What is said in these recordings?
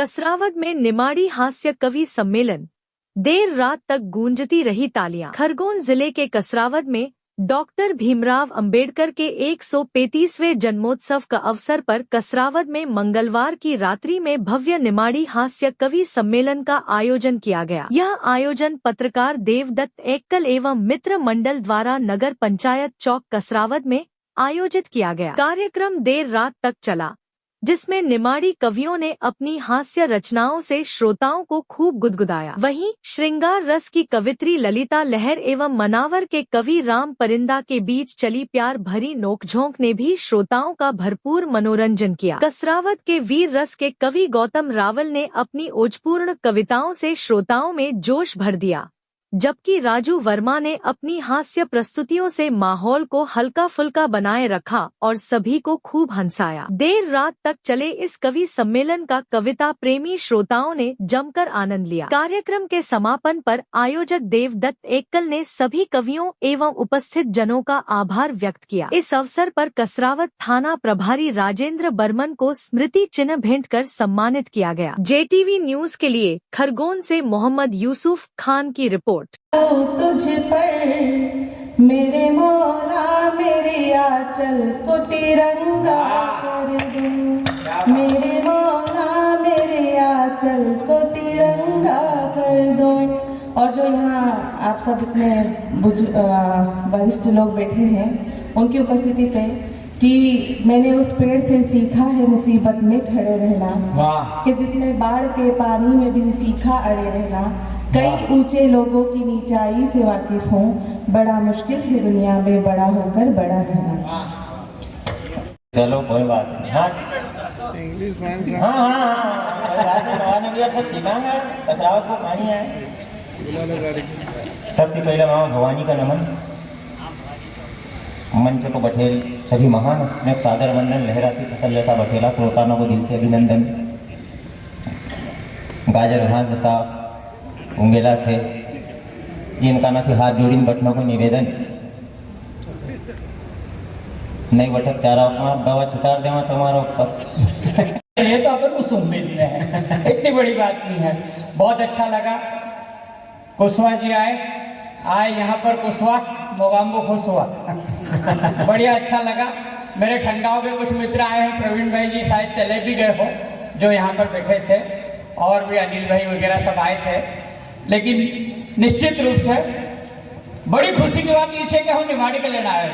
कसरावद में निमाड़ी हास्य कवि सम्मेलन, देर रात तक गूंजती रही तालियां। खरगोन जिले के कसरावद में डॉक्टर भीमराव अंबेडकर के 135वें जन्मोत्सव का अवसर पर कसरावद में मंगलवार की रात्रि में भव्य निमाड़ी हास्य कवि सम्मेलन का आयोजन किया गया। यह आयोजन पत्रकार देवदत्त एक्कल एवं मित्र मंडल द्वारा नगर पंचायत चौक कसरावद में आयोजित किया गया। कार्यक्रम देर रात तक चला, जिसमें निमाड़ी कवियों ने अपनी हास्य रचनाओं से श्रोताओं को खूब गुदगुदाया। वहीं श्रृंगार रस की कवित्री ललिता लहर एवं मनावर के कवि राम परिंदा के बीच चली प्यार भरी नोकझोंक ने भी श्रोताओं का भरपूर मनोरंजन किया। कसरावद के वीर रस के कवि गौतम रावल ने अपनी ओजपूर्ण कविताओं से श्रोताओं में जोश भर दिया, जबकि राजू वर्मा ने अपनी हास्य प्रस्तुतियों से माहौल को हल्का फुल्का बनाए रखा और सभी को खूब हंसाया। देर रात तक चले इस कवि सम्मेलन का कविता प्रेमी श्रोताओं ने जमकर आनंद लिया। कार्यक्रम के समापन पर आयोजक देवदत्त एक्कल ने सभी कवियों एवं उपस्थित जनों का आभार व्यक्त किया। इस अवसर पर कसरावद थाना प्रभारी राजेंद्र बर्मन को स्मृति चिन्ह भेंट कर सम्मानित किया गया। JTV न्यूज के लिए खरगोन से मोहम्मद यूसुफ खान की रिपोर्ट। तुझ पर मेरे मौला मेरे आंचल को तिरंगा कर दो, मेरे मौला मेरे आंचल को तिरंगा कर दो। और जो यहाँ आप सब इतने वरिष्ठ लोग बैठे हैं, उनकी उपस्थिति पे कि मैंने उस पेड़ से सीखा है मुसीबत में खड़े रहना, कि जिसने बाढ़ के पानी में भी सीखा अड़े रहना। कई ऊंचे लोगों की नीचाई से वाकिफ हूँ, बड़ा मुश्किल है दुनिया में बड़ा होकर बड़ा रहना। चलो कोई बात नहीं। हाँ भी सब सीखाऊंगा। कसरावद को पानी है। सबसे पहले माँ भवानी का नमन, मंच को बठेल सभी महान सादर वंदन, लहराती फसल जैसा बठेला श्रोताओं को दिल से अभिनंदन। गाजर घास जैसा उंगेला छे इनका ना से हाथ जोड़ी बटनों को निवेदन नहीं बटक चारा दवा छुटार देवा तुम्हारा ऊपर। ये तो अपन को सुन भी नहीं है, इतनी बड़ी बात नहीं है। बहुत अच्छा लगा। कुशवाहा जी आए यहाँ पर, कुशवाहा मोगाम्बो खुश हुआ। बढ़िया अच्छा लगा। मेरे ठंडाओं के कुछ मित्र आए हैं, प्रवीण भाई जी शायद चले भी गए हो, जो यहाँ पर बैठे थे, और भी अनिल भाई वगैरह सब आए थे। लेकिन निश्चित रूप से बड़ी खुशी की बात ये है कि हम निमाड़ी के लेना आए,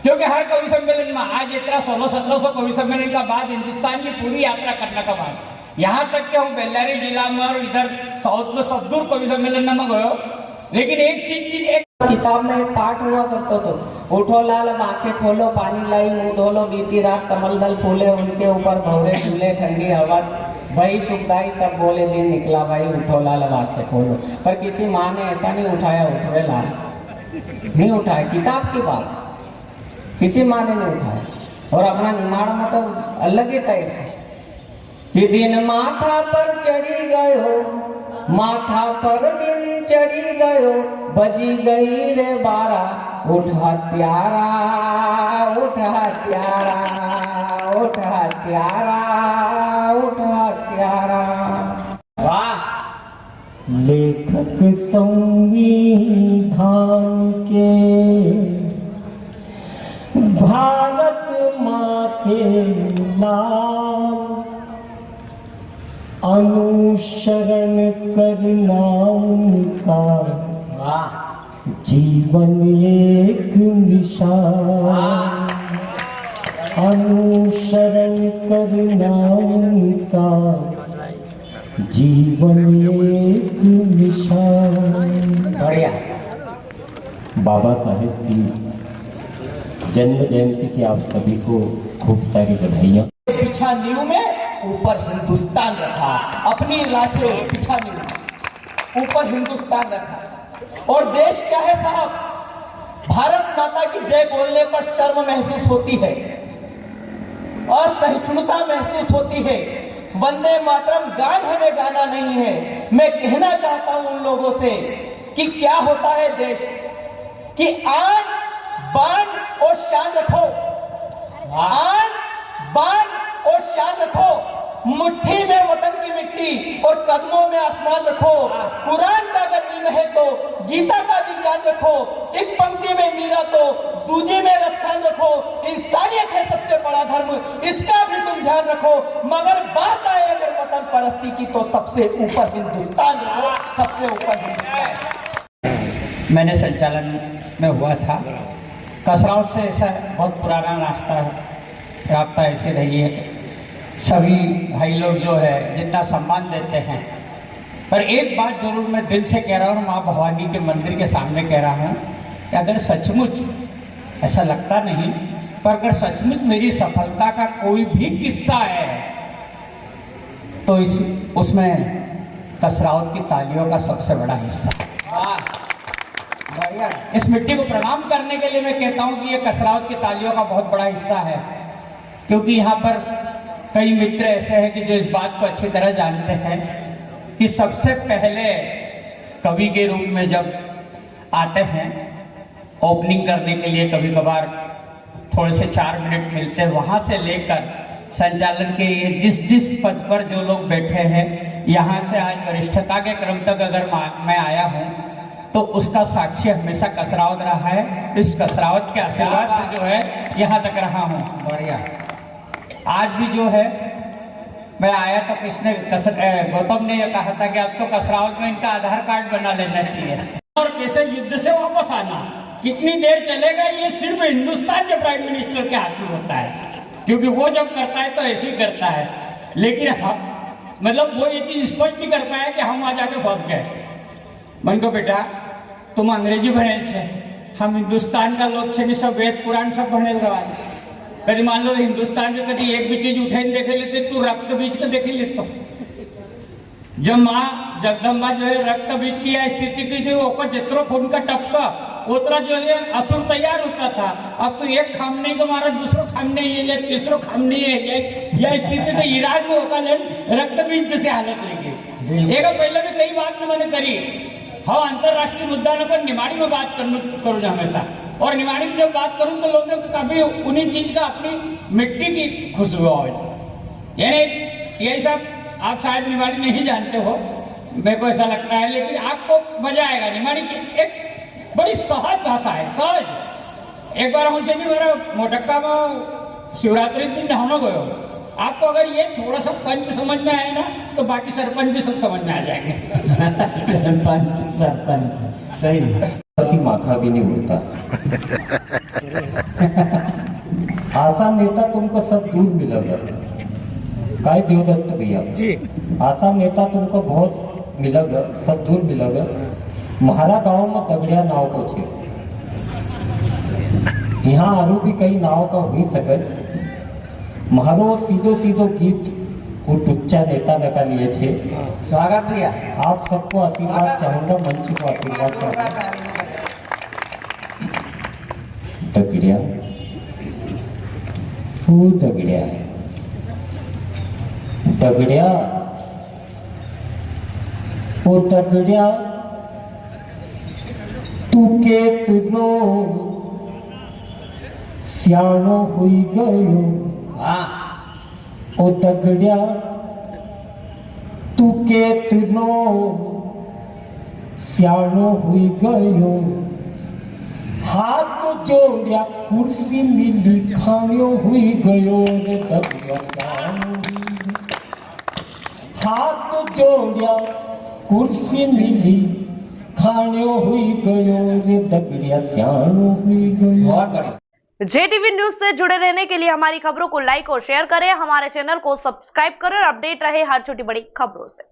क्योंकि हर कवि सम्मेलन में आज इतना 1600-1700 कवि सम्मेलन का बाद, हिंदुस्तान की पूरी यात्रा करने का बाद, यहाँ तक कि हम बेल्लारी जिला में और इधर साउथ में सब दूर कवि सम्मेलन में गए। लेकिन एक चीज की, एक किताब में एक पाठ हुआ करता तो, उठो लाल अब आंखें खोलो, पानी लाई मुंह धो लो, बीती रात कमल दल फूले, उनके ऊपर भौरे झूले, ठंडी हवा भाई सुखदाई सब बोले, दिन निकला भाई, उठो लाल अब आंखें खोलो। पर किसी माँ ने ऐसा नहीं उठाया, उठ रे लाल नहीं उठाया। किताब की बात किसी माँ ने नहीं उठाया। और अपना निमाड़ में तो अलग ही टाइप है कि दिन माथा पर चढ़ी गयो, माथा पर दिन चढ़ी गयो, बजी गई रे 12, उठा त्यारा, उठा त्यारा, उठा त्यारा, उठा त्यारा। वाह! लेखक संविधान के, भारत माँ के नाम अनुसरण करना उनका, जीवन एक मिसाल, अनुसरण करना उनका, जीवन एक मिसाल। बढ़िया। बाबा साहेब की जन्म जयंती की आप सभी को खूब सारी बधाइयाँ। पीछा नींव में ऊपर हिंदुस्तान रखा, अपनी लाशे पीछा नींव ऊपर हिंदुस्तान रखा। और देश क्या है साहब? भारत माता की जय बोलने पर शर्म महसूस होती है, असहिष्णुता महसूस होती है। वंदे मातरम गान हमें गाना नहीं है। मैं कहना चाहता हूं उन लोगों से कि क्या होता है देश, कि आन बान और शान रखो, आन बान और शान रखो। मुट्ठी में वतन की और कदमों में आसमान रखो। कुरान का अगर इल्म है तो गीता का भी ज्ञान रखो। एक पंक्ति में मीरा तो दूजे में रसखान रखो। इंसानियत है सबसे बड़ा धर्म, इसका भी तुम ध्यान रखो। मगर बात आए अगर वतन परस्ती की तो सबसे ऊपर हिंदुस्तान रखो, सबसे ऊपर हिंदुस्तान। मैंने संचालन में हुआ था। कसरावत से ऐसा बहुत पुराना रास्ता ऐसे रही है कि सभी भाई लोग जो है जितना सम्मान देते हैं, पर एक बात जरूर मैं दिल से कह रहा हूँ, माँ भवानी के मंदिर के सामने कह रहा हूँ कि अगर सचमुच ऐसा लगता नहीं, पर अगर सचमुच मेरी सफलता का कोई भी किस्सा है तो उसमें कसरावत की तालियों का सबसे बड़ा हिस्सा। इस मिट्टी को प्रणाम करने के लिए मैं कहता हूं कि ये कसरावत की तालियों का बहुत बड़ा हिस्सा है, क्योंकि यहाँ पर कई मित्र ऐसे हैं कि जो इस बात को अच्छी तरह जानते हैं कि सबसे पहले कवि के रूप में जब आते हैं ओपनिंग करने के लिए, कभी कभार थोड़े से 4 मिनट मिलते हैं, वहां से लेकर संचालन के ये जिस पद पर जो लोग बैठे हैं, यहाँ से आज वरिष्ठता के क्रम तक अगर मैं आया हूँ तो उसका साक्षी हमेशा कसरावत रहा है। इस कसरावत के आशीर्वाद से जो है यहाँ तक रहा हूँ। बढ़िया। आज भी जो है मैं आया तो किसने गौतम ने यह कहा था कि अब तो कसरावत में इनका आधार कार्ड बना लेना चाहिए। और कैसे युद्ध से वापस आना, कितनी देर चलेगा, ये सिर्फ हिंदुस्तान के प्राइम मिनिस्टर के हाथ में होता है, क्योंकि वो जब करता है तो ऐसे ही करता है। लेकिन मतलब वो ये चीज स्पष्ट नहीं कर पाया कि हम वहां जाके फंस गए। मन को बेटा तुम अंग्रेजी भणेल छे, हम हिंदुस्तान का लोग छे, सब वेद पुराण सब भणेल रहा। कभी मान लो हिंदुस्तान में कभी एक भी चीज उठे देखे लेते, तू रक्त बीज के देखे लेते। जब माँ जगदम्बा जो है रक्त बीज की स्थिति की थी, वो जितरो खून का टपका उतना जो है असुर तैयार होता था। अब तो एक खाम नहीं को मारा, दूसरो खाम नहीं है, तीसरो खाम नहीं है, यह स्थिति तो ईरान में होगा रक्त बीज जैसे हालत लेगी। एक पहले भी कई बात मैंने करी। हाँ, अंतरराष्ट्रीय मुद्दा पर निमाड़ी में बात करूँ हमेशा, और निमाड़ी में जब बात करूँ तो लोगों को कभी उन्हीं चीज का अपनी मिट्टी की खुशबू आवे। यानी यही सब आप शायद निमाड़ी नहीं जानते हो, मेरे को ऐसा लगता है, लेकिन आपको मजा आएगा। निमाड़ी की एक बड़ी सहज भाषा है, सहज। एक बार हमसे नहीं मेरा मोटक्का में शिवरात्रि दिन नहाना गयो। आपको अगर ये थोड़ा सा पंच समझ में आए ना तो बाकी सरपंच भी सब समझ में आ जाएंगे। सरपंच सही। माखा भी नहीं उड़ता। आसान नेता तुमको सब दूर मिलेगा। काय देवदत्त भैया, आसान नेता तुमको बहुत मिलेगा, सब दूर मिलेगा। महारा गांव में दगड़िया नाव को छे, यहाँ आरू भी कई नाव का हुई सके। मारो सीधो सीधो गीत टुच्चा नेता में का लिए छे। स्वागत भैया, आप सबको आशीर्वाद चाहूंगा, मंच को आशीर्वाद चाहूंगा। दगड़िया दगड़िया दगड़िया ओ दगड़िया तू के तुलो सियाणो हुई गयो। ओ दगड़िया तू के तुलो सियाणो हुई गयो। हाथ जोड़िया कुर्सी मिली खाणियो हुई गयो रे दगड़िया। हाथ जोड़िया कुर्सी मिली खाणियो हुई गयो रे दगड़िया सियाणो हुई गयो। बहुत बढ़िया। JTV न्यूज से जुड़े रहने के लिए हमारी खबरों को लाइक और शेयर करें, हमारे चैनल को सब्सक्राइब करें और अपडेट रहे हर छोटी बड़ी खबरों से।